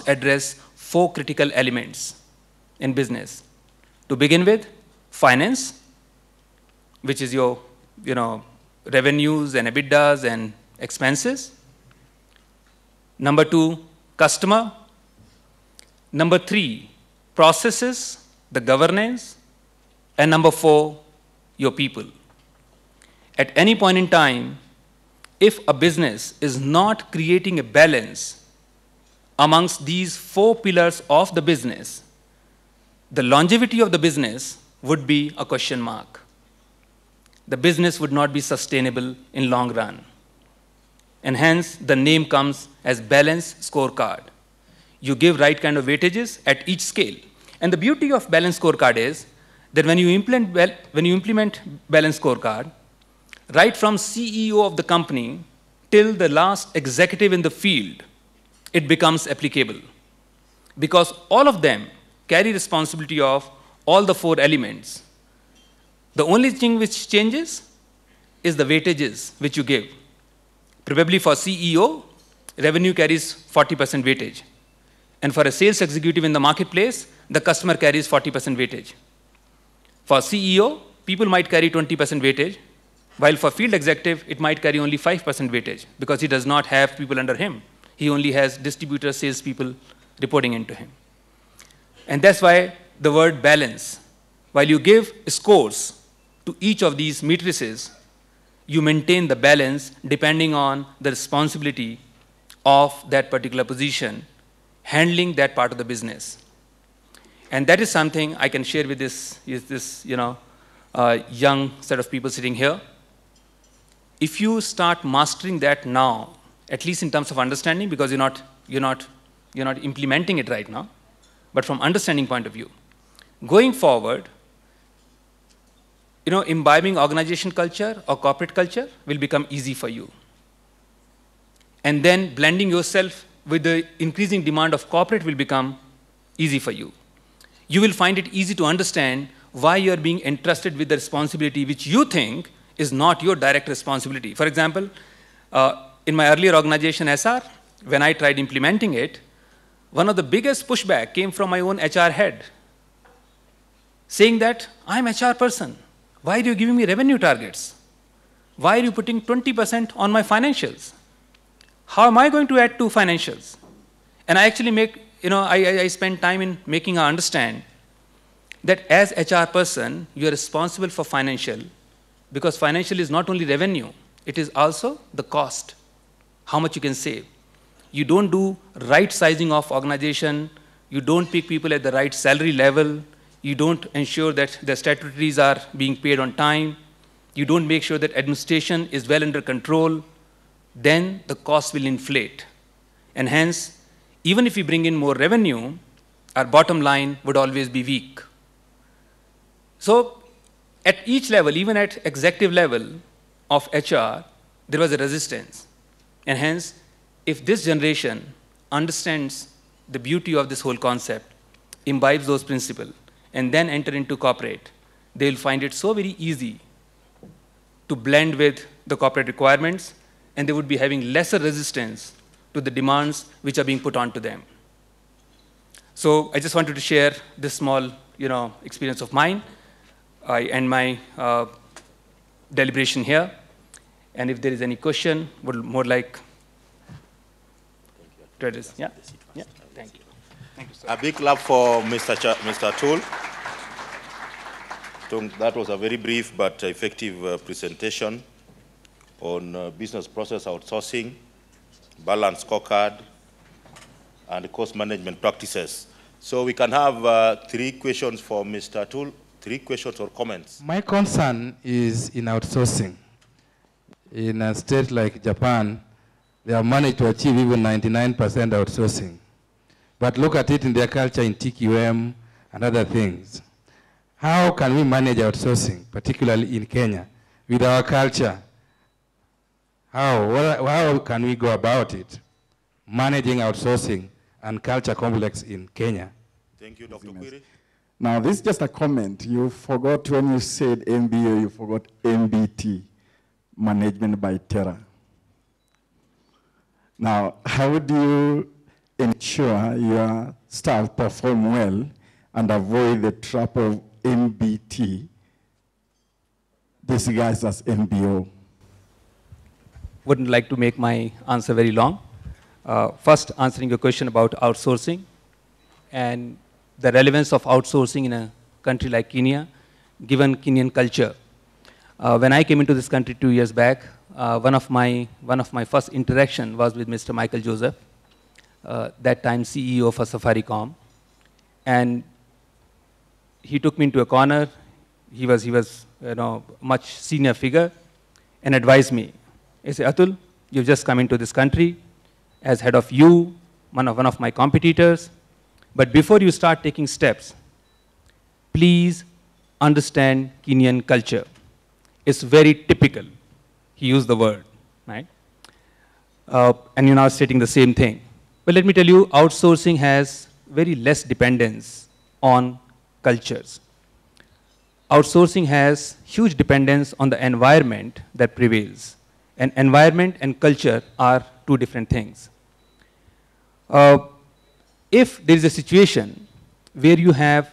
address 4 critical elements in business. To begin with, finance, which is your revenues and EBITDAs and expenses. Number 2, customer. Number 3, processes, the governance. And number 4, your people. At any point in time, if a business is not creating a balance amongst these 4 pillars of the business, the longevity of the business would be a question mark. The business would not be sustainable in long run. And hence, the name comes as balanced scorecard. You give right kind of weightages at each scale. And the beauty of balanced scorecard is that when you implement balanced scorecard, right from CEO of the company till the last executive in the field, it becomes applicable. Because all of them carry responsibility of all the 4 elements. The only thing which changes is the weightages which you give. Probably for CEO, revenue carries 40% weightage. And for a sales executive in the marketplace, the customer carries 40% weightage. For CEO, people might carry 20% weightage, while for field executive, it might carry only 5% weightage because he does not have people under him. He only has distributor sales people reporting into him. And that's why the word balance. While you give scores to each of these matrices, you maintain the balance depending on the responsibility of that particular position, handling that part of the business. And that is something I can share with this young set of people sitting here. If you start mastering that now, at least in terms of understanding, because you're not implementing it right now, but from understanding point of view, going forward, imbibing organization culture or corporate culture will become easy for you. And then blending yourself with the increasing demand of corporate will become easy for you. You will find it easy to understand why you're being entrusted with the responsibility which you think is not your direct responsibility. For example, in my earlier organization, SR, when I tried implementing it, one of the biggest pushback came from my own HR head, saying that, I'm HR person. Why are you giving me revenue targets? Why are you putting 20% on my financials? How am I going to add to financials? And I actually I spend time in making her understand that as HR person, you are responsible for financial, because financial is not only revenue, it is also the cost, how much you can save. You don't do right sizing of organization, you don't pick people at the right salary level, you don't ensure that the statutories are being paid on time, you don't make sure that administration is well under control, then the cost will inflate. And hence, even if we bring in more revenue, our bottom line would always be weak. So at each level, even at executive level of HR, there was a resistance. And hence, if this generation understands the beauty of this whole concept, imbibes those principles, and then enter into corporate, they'll find it so very easy to blend with the corporate requirements, and they would be having lesser resistance to the demands which are being put onto them. So I just wanted to share this small experience of mine. I end my deliberation here. And if there is any question, would more like to address. Yeah? Yeah. Thank you. Thank you, sir. A big clap for Mr. Atul. That was a very brief but effective presentation on business process outsourcing, balanced scorecard, and cost management practices. So we can have 3 questions for Mr. Atul, 3 questions or comments. My concern is in outsourcing. In a state like Japan, they have managed to achieve even 99% outsourcing. But look at it in their culture in TQM and other things. How can we manage outsourcing, particularly in Kenya, with our culture? How can we go about it, managing outsourcing and culture complex in Kenya? Thank you, Dr. Quiri. Now, this is just a comment. You forgot when you said MBA, you forgot MBT, Management by Terror. Now, how do you ensure your staff perform well and avoid the trap of MBT, disguised as MBO? Wouldn't like to make my answer very long. First, answering your question about outsourcing and the relevance of outsourcing in a country like Kenya, given Kenyan culture. When I came into this country 2 years back, one of my first interaction was with Mr. Michael Joseph, that time CEO for Safaricom, and he took me into a corner. He was much senior figure, and advised me. He said, "Atul, you've just come into this country as head of one of my competitors, but before you start taking steps, please understand Kenyan culture. It's very typical." He used the word, right? And you're now stating the same thing. But let me tell you, outsourcing has very less dependence on cultures. Outsourcing has huge dependence on the environment that prevails. And environment and culture are two different things. If there is a situation where you have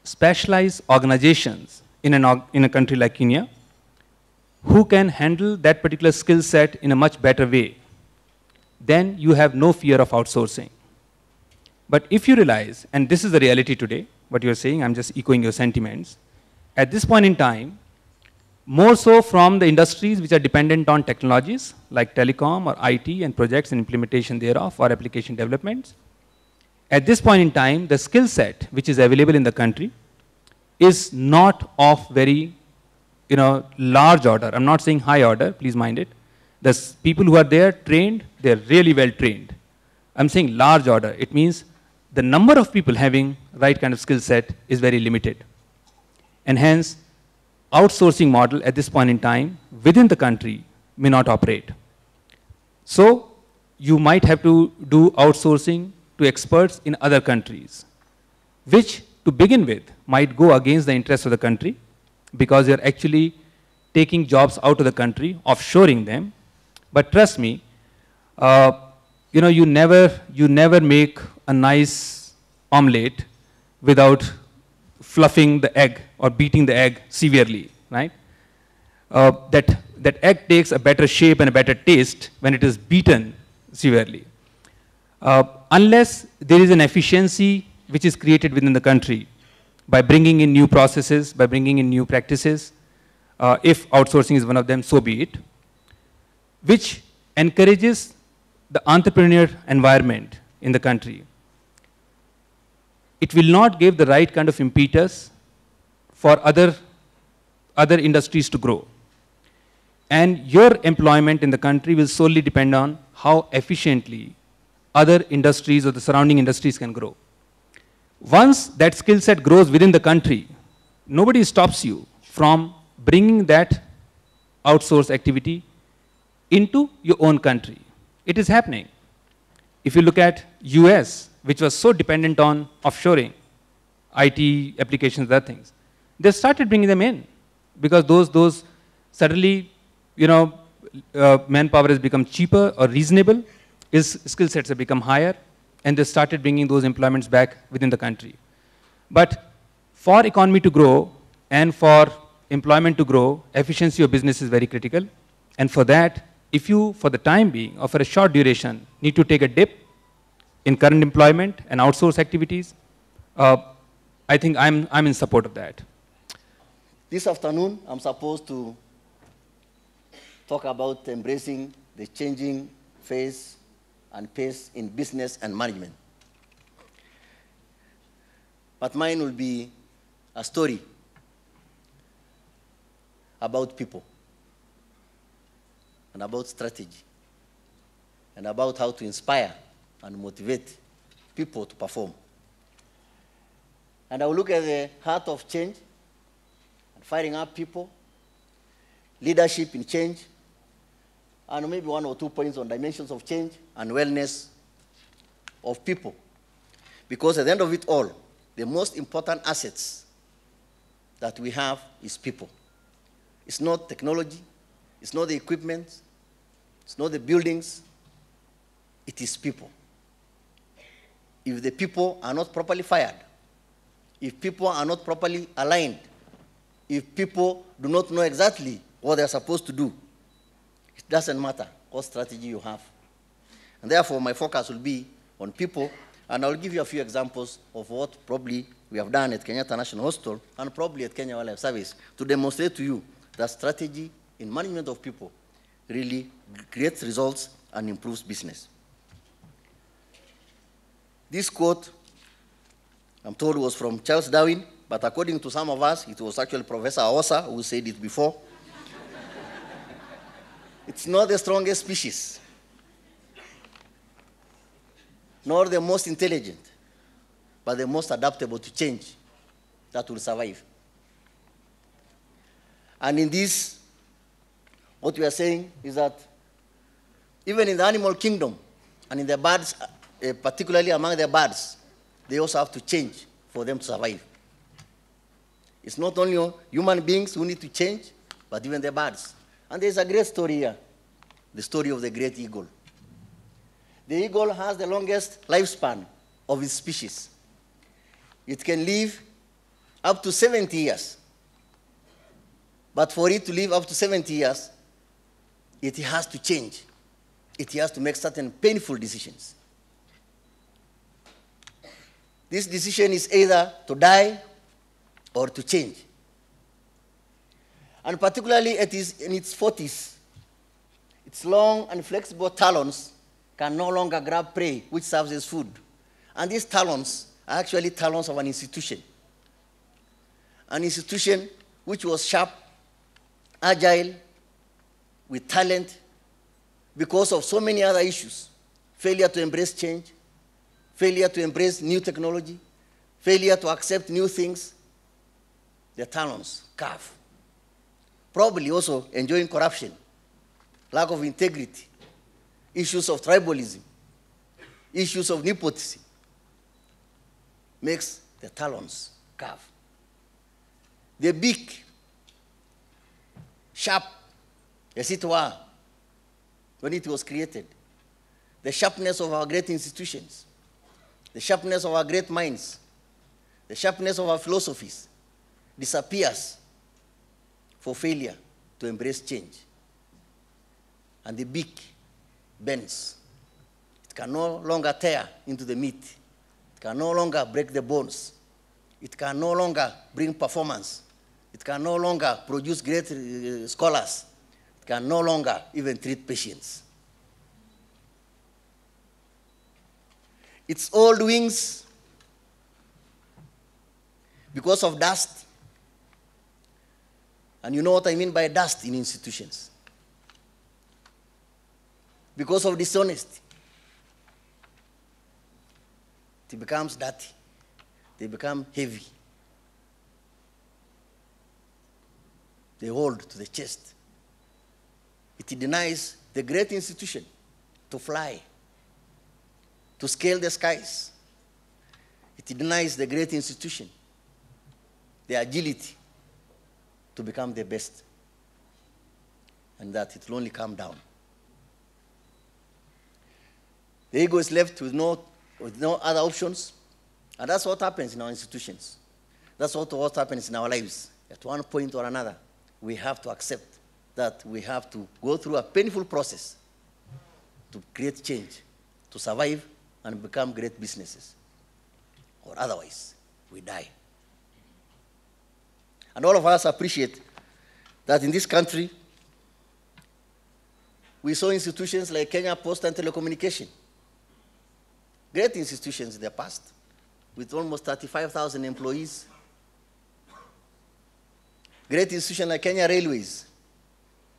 specialized organizations in a country like Kenya, who can handle that particular skill set in a much better way, then you have no fear of outsourcing. But if you realize, and this is the reality today, what you're saying, I'm just echoing your sentiments, at this point in time, more so from the industries which are dependent on technologies like telecom or IT and projects and implementation thereof or application developments, at this point in time, the skill set which is available in the country is not of very large order. I'm not saying high order, please mind it. The people who are there trained, they're really well trained. I'm saying large order. It means the number of people having right kind of skill set is very limited. And hence, outsourcing model at this point in time within the country may not operate. So you might have to do outsourcing to experts in other countries, which to begin with might go against the interests of the country, because you're actually taking jobs out of the country, offshoring them. But trust me, you never make a nice omelette without fluffing the egg or beating the egg severely, right? That egg takes a better shape and a better taste when it is beaten severely. Unless there is an efficiency which is created within the country, by bringing in new processes, by bringing in new practices, if outsourcing is one of them, so be it, which encourages the entrepreneur environment in the country. It will not give the right kind of impetus for other industries to grow. And your employment in the country will solely depend on how efficiently other industries or the surrounding industries can grow. Once that skill set grows within the country, nobody stops you from bringing that outsourced activity into your own country. It is happening. If you look at US, which was so dependent on offshoring, IT applications, other things, they started bringing them in because those suddenly, manpower has become cheaper or reasonable, skill sets have become higher, and they started bringing those employments back within the country. But for economy to grow and for employment to grow, efficiency of business is very critical. And for that, if you, for the time being, or for a short duration, need to take a dip in current employment and outsource activities, I think I'm in support of that. This afternoon, I'm supposed to talk about embracing the changing phase and pace in business and management. But mine will be a story about people and about strategy and about how to inspire and motivate people to perform. And I will look at the heart of change and firing up people, leadership in change, and maybe 1 or 2 points on dimensions of change and wellness of people. Because at the end of it all, the most important assets that we have is people. It's not technology, it's not the equipment, it's not the buildings, it is people. if the people are not properly fired, if people are not properly aligned, if people do not know exactly what they're supposed to do, it doesn't matter what strategy you have. And therefore, my focus will be on people, and I'll give you a few examples of what probably we have done at Kenyatta National Hospital and probably at Kenya Wildlife Service to demonstrate to you that strategy in management of people really creates results and improves business. This quote, I'm told, was from Charles Darwin, but according to some of us, it was actually Professor Aosa who said it before. It's not the strongest species, nor the most intelligent, but the most adaptable to change that will survive. And in this, what we are saying is that even in the animal kingdom and in the birds, particularly among the birds, they also have to change for them to survive. It's not only human beings who need to change, but even the birds. And there's a great story here, the story of the great eagle. The eagle has the longest lifespan of its species. It can live up to 70 years. But for it to live up to 70 years, it has to change. It has to make certain painful decisions. This decision is either to die or to change. And particularly in its 40s, its long and flexible talons can no longer grab prey, which serves as food. And these talons are actually talons of an institution which was sharp, agile, with talent, because of so many other issues: failure to embrace change, failure to embrace new technology, failure to accept new things. The talons carve. Probably also enjoying corruption, lack of integrity, issues of tribalism, issues of nepotism, makes the talons carve. The beak, sharp as it were when it was created. The sharpness of our great institutions, the sharpness of our great minds, the sharpness of our philosophies disappears for failure to embrace change. And the beak bends. It can no longer tear into the meat. It can no longer break the bones. It can no longer bring performance. It can no longer produce great scholars. It can no longer even treat patients. Its old wings, because of dust, and you know what I mean by dust in institutions, because of dishonesty, it becomes dirty. They become heavy. They hold to the chest. It denies the great institution to fly, to scale the skies. It denies the great institution the agility to become the best, and that it will only come down. The ego is left with no other options, and that's what happens in our institutions. That's what happens in our lives. At one point or another, we have to accept that we have to go through a painful process to create change, to survive and become great businesses, or otherwise we die. And all of us appreciate that in this country, we saw institutions like Kenya Post and Telecommunication, great institutions in the past, with almost 35,000 employees. Great institutions like Kenya Railways.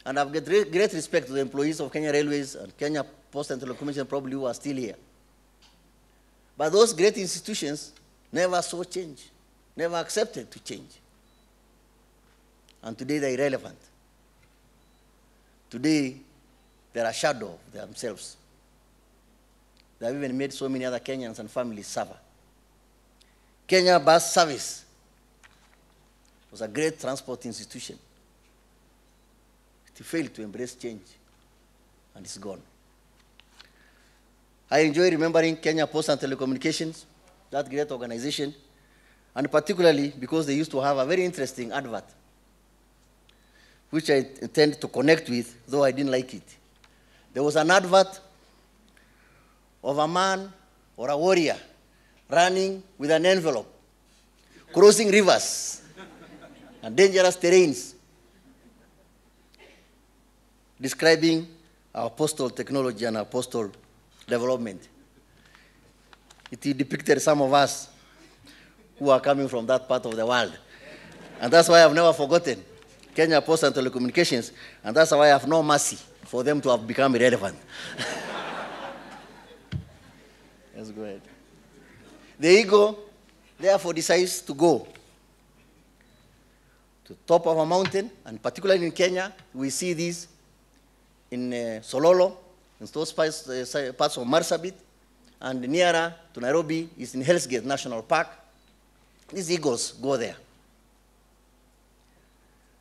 And I've got great respect to the employees of Kenya Railways and Kenya Post and Telecommunication, probably who are still here. But those great institutions never saw change, never accepted to change. And today they're irrelevant. Today, they're a shadow of themselves. They have even made so many other Kenyans and families suffer. Kenya Bus Service was a great transport institution. It failed to embrace change, and it's gone. I enjoy remembering Kenya Post and Telecommunications, that great organization, and particularly because they used to have a very interesting advert, which I intend to connect with, though I didn't like it. There was an advert of a man or a warrior running with an envelope, crossing rivers and dangerous terrains, describing our postal technology and our postal development. It depicted some of us who are coming from that part of the world. And that's why I've never forgotten Kenya Post and Telecommunications, and that's why I have no mercy for them to have become irrelevant. Let's go ahead. The eagle, therefore, decides to go to the top of a mountain, and particularly in Kenya, we see this in Sololo, in those parts of Marsabit, and nearer to Nairobi is in Hell's Gate National Park. These eagles go there.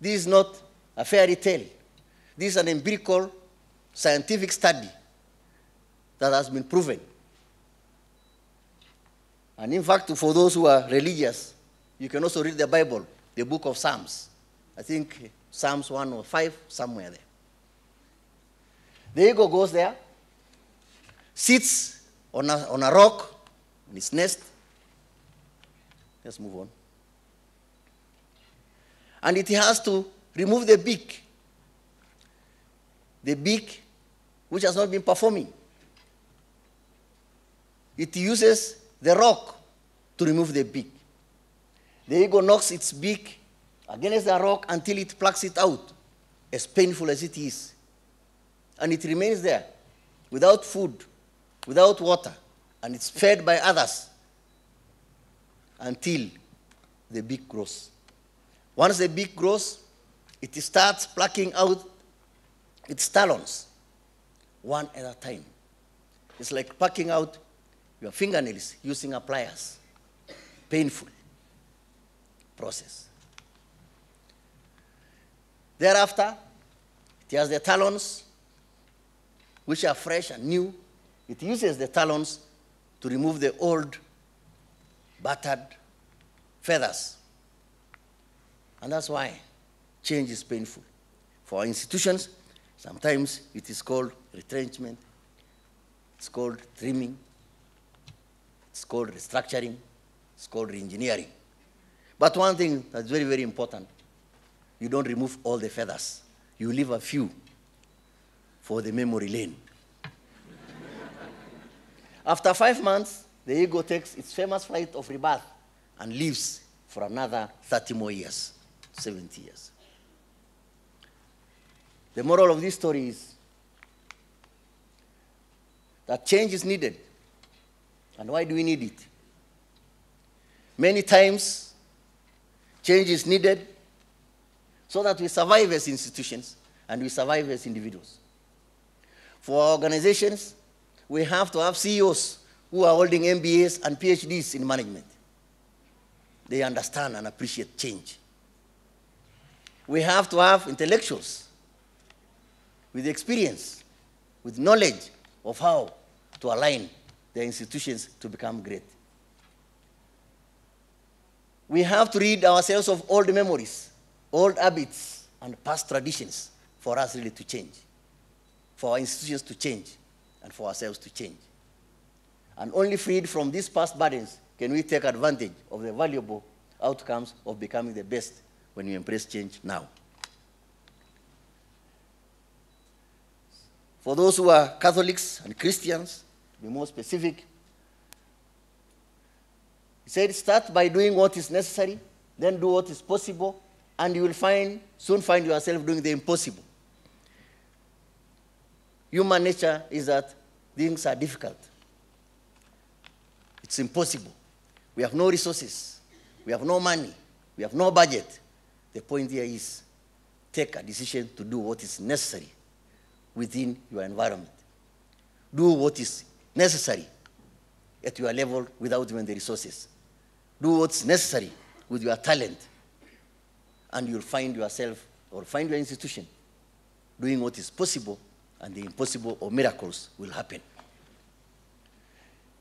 This is not a fairy tale. This is an empirical scientific study that has been proven. And in fact, for those who are religious, you can also read the Bible, the book of Psalms. I think Psalms 105, somewhere there. The eagle goes there, sits on a rock, in its nest. Let's move on. And it has to remove the beak. The beak, which has not been performing. It uses the rock to remove the beak. The eagle knocks its beak against the rock until it plucks it out, as painful as it is. And it remains there, without food, without water, and it's fed by others until the beak grows. Once the beak grows, it starts plucking out its talons, one at a time. It's like plucking out your fingernails using a pliers. Painful process. Thereafter, it has the talons, which are fresh and new. It uses the talons to remove the old, battered feathers. And that's why change is painful. For our institutions, sometimes it is called retrenchment, it's called trimming, it's called restructuring, it's called reengineering. But one thing that's very, very important, you don't remove all the feathers. You leave a few for the memory lane. After 5 months, the eagle takes its famous flight of rebirth and lives for another 30 more years, 70 years. The moral of this story is that change is needed. And why do we need it? Many times, change is needed so that we survive as institutions and we survive as individuals. For our organizations, we have to have CEOs who are holding MBAs and PhDs in management. They understand and appreciate change. We have to have intellectuals with experience, with knowledge of how to align their institutions to become great. We have to rid ourselves of old memories, old habits, and past traditions for us really to change, for our institutions to change, and for ourselves to change. And only freed from these past burdens can we take advantage of the valuable outcomes of becoming the best when we embrace change now. For those who are Catholics and Christians, to be more specific, he said, start by doing what is necessary, then do what is possible, and you will soon find yourself doing the impossible. Human nature is that things are difficult. It's impossible. We have no resources. We have no money. We have no budget. The point here is take a decision to do what is necessary within your environment. Do what is necessary at your level without even the resources. Do what's necessary with your talent, and you'll find yourself or find your institution doing what is possible, and the impossible or miracles will happen.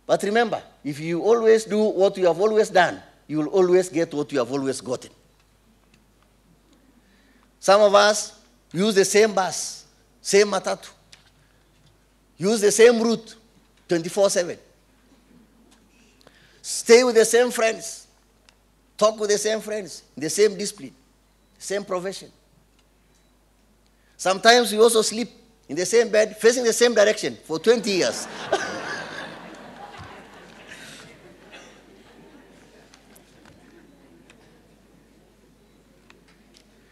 But remember, if you always do what you have always done, you will always get what you have always gotten. Some of us use the same bus, same matatu, use the same route 24/7. Stay with the same friends, talk with the same friends, the same discipline, same profession. Sometimes we also sleep in the same bed, facing the same direction for 20 years.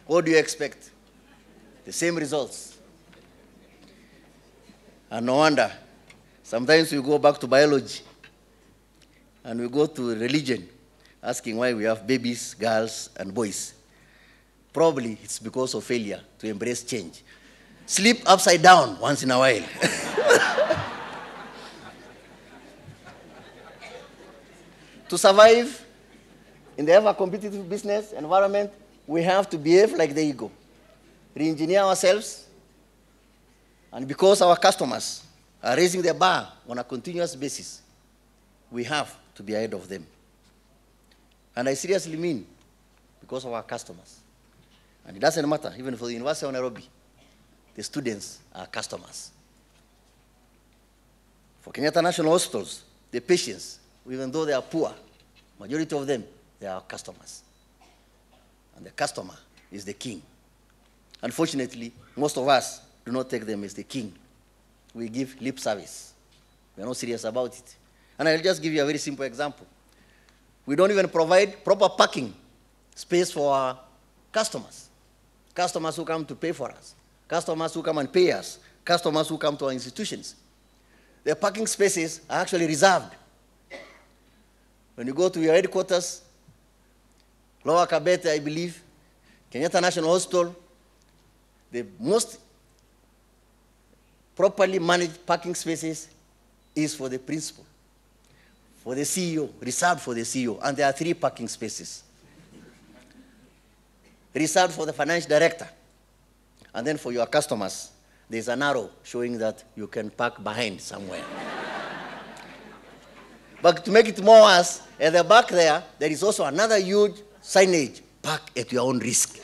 What do you expect? The same results. And no wonder, sometimes we go back to biology and we go to religion, asking why we have babies, girls, and boys. Probably it's because of failure to embrace change. Sleep upside down once in a while. To survive in the ever-competitive business environment, we have to behave like the ego, re-engineer ourselves, and because our customers are raising the bar on a continuous basis, we have to be ahead of them. And I seriously mean because of our customers. And it doesn't matter, even for the University of Nairobi, the students are customers. For Kenyatta National Hospitals, the patients, even though they are poor, majority of them, they are customers. And the customer is the king. Unfortunately, most of us do not take them as the king. We give lip service. We are not serious about it. And I'll just give you a very simple example. We don't even provide proper parking space for our customers. Customers who come to pay for us. Customers who come and pay us. Customers who come to our institutions. The parking spaces are actually reserved. When you go to your headquarters, Lower Kabete, I believe, Kenyatta National Hospital, the most properly managed parking spaces is for the principal, for the CEO, reserved for the CEO, and there are 3 parking spaces. Reserved for the finance director, and then for your customers, there's an arrow showing that you can park behind somewhere. But to make it more worse, at the back there is also another huge signage, park at your own risk.